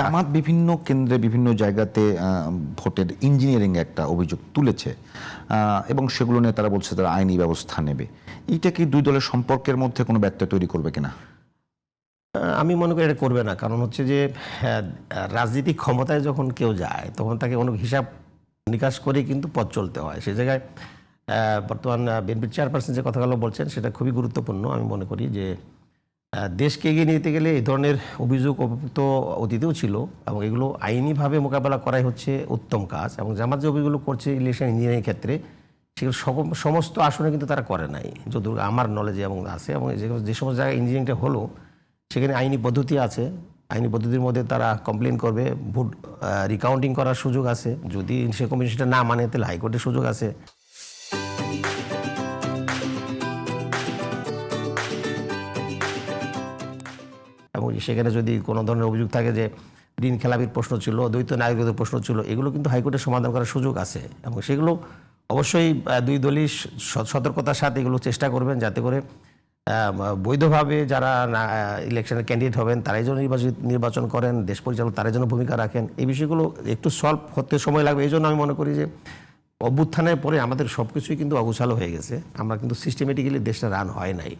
জামাত বিভিন্ন কেন্দ্রে বিভিন্ন জায়গাতে ভোটের ইঞ্জিনিয়ারিং একটা অভিযোগ তুলেছে এবং সেগুলো নিয়ে তারা বলছে তারা আইনি ব্যবস্থা নেবে। এইটা কি দুই দলের সম্পর্কের মধ্যে কোনো ব্যত্যয় তৈরি করবে কিনা? আমি মনে করি এটা করবে না। কারণ হচ্ছে যে রাজনীতিক ক্ষমতায় যখন কেউ যায় তখন তাকে অনেক হিসাব নিকাশ করেই কিন্তু পথ চলতে হয়। সেই জায়গায় বর্তমান বিএনপির চেয়ারপারসন যে কথাগুলো বলছেন সেটা খুবই গুরুত্বপূর্ণ। আমি মনে করি যে দেশকে এগিয়ে নিতে গেলে এই ধরনের অভিযোগ তো অতীতেও ছিল এবং এগুলো আইনিভাবে মোকাবেলা করাই হচ্ছে উত্তম কাজ। এবং জামাত যে অভিযোগগুলো করছে ইলেকশন ইঞ্জিনিয়ারিং ক্ষেত্রে সেগুলো সমস্ত আসনে কিন্তু তারা করে নাই, যতটুকু আমার নলেজে এবং আছে। এবং যে সমস্ত জায়গায় ইঞ্জিনিয়ারিংটা হলো সেখানে আইনি পদ্ধতি আছে। আইনি পদ্ধতির মধ্যে তারা কমপ্লেন করবে, ভোট রিকাউন্টিং করার সুযোগ আছে। যদি সে কমিশন সেটা না মানে তাহলে হাইকোর্টের সুযোগ আছে। এবং সেখানে যদি কোনো ধরনের অভিযোগ থাকে যে ঋণ খেলাপির প্রশ্ন ছিল, দ্বৈত নাগরিকদের প্রশ্ন ছিল, এগুলো কিন্তু হাইকোর্টের সমাধান করার সুযোগ আছে। এবং সেগুলো অবশ্যই দুই দলই সতর্কতার সাথে এগুলো চেষ্টা করবেন যাতে করে বৈধভাবে যারা ইলেকশনের ক্যান্ডিডেট হবেন তারাই যেন নির্বাচন করেন, দেশ পরিচালক তারাই যেন ভূমিকা রাখেন। এই বিষয়গুলো একটু সলভ হতে সময় লাগবে। এই জন্য আমি মনে করি যে অভ্যুত্থানের পরে আমাদের সব কিছুই কিন্তু অগোছালো হয়ে গেছে। আমরা কিন্তু সিস্টেমেটিক্যালি দেশটা রান হয় নাই।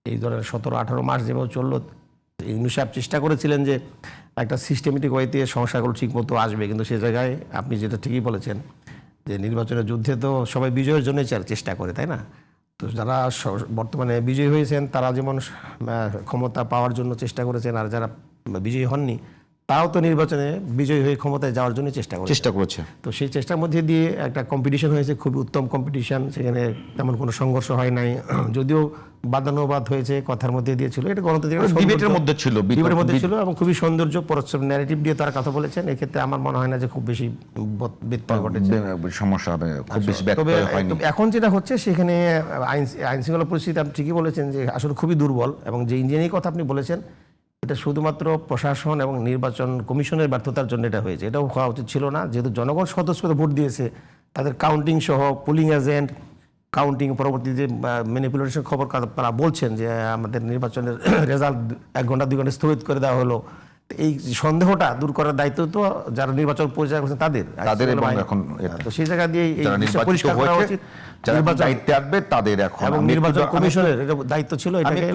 এই ধরনের 17-18 মাস যেভাবে চললো, ইউনূস সাহেব চেষ্টা করেছিলেন যে একটা সিস্টেমেটিক ওয়েতে সংস্কারগুলো ঠিকমতো আসবে, কিন্তু সে জায়গায় আপনি যেটা ঠিকই বলেছেন যে নির্বাচনের যুদ্ধে তো সবাই বিজয়ের জন্যই চেষ্টা করে, তাই না? তো যারা বর্তমানে বিজয়ী হয়েছেন তারা যেমন ক্ষমতা পাওয়ার জন্য চেষ্টা করেছেন, আর যারা বিজয়ী হননি তারাও তো নির্বাচনে বিজয়ী হয়ে ক্ষমতায় যাওয়ার জন্য চেষ্টা করেছে। তো সেই চেষ্টার মধ্যে দিয়ে একটা কম্পিটিশন হয়েছে, খুবই উত্তম কম্পিটিশন। সেখানে তেমন কোনো সংঘর্ষ হয় নাই, যদিও বাদানুবাদ হয়েছে, কথার মধ্যে দিয়েছিল। এটা গণতান্ত্রিক ডিবেটের মধ্যে ছিল এবং খুবই সৌন্দর্য পরস্পর ন্যারেটিভ দিয়ে তারা কথা বলেছেন। এক্ষেত্রে আমার মনে হয় না যে খুব বেশি ব্যত্যয় ঘটেছে, সমস্যা হবে, খুব বেশি ব্যত্যয় হয়নি। এখন যেটা হচ্ছে সেখানে আইন শৃঙ্খলা পরিস্থিতি আপনি ঠিকই বলেছেন যে আসলে খুবই দুর্বল। এবং যে ইঞ্জিনিয়ারিং কথা আপনি বলেছেন এটা শুধুমাত্র প্রশাসন এবং নির্বাচন কমিশনের ব্যর্থতার জন্য এটা হয়েছে। এটাও হওয়া উচিত ছিল না, যেহেতু জনগণ স্বতঃস্ফূর্ত ভোট দিয়েছে। তাদের কাউন্টিং সহ পুলিং এজেন্ট কাউন্টিং পরবর্তী যে ম্যানিপুলেশন খবর তারা বলছেন যে আমাদের নির্বাচনের রেজাল্ট 1 ঘন্টা 2 ঘন্টা স্থগিত করে দেওয়া হলো। এই সন্দেহটা দূর করার দায়িত্ব তো যারা নির্বাচন পরিচালনা করছেন তাদের। তো সেই জায়গা দিয়ে পরিষ্কার করা উচিত, নির্বাচন দায়িত্বে আসবে তাদের। এখন এবং নির্বাচন কমিশনের দায়িত্ব ছিল এটাকে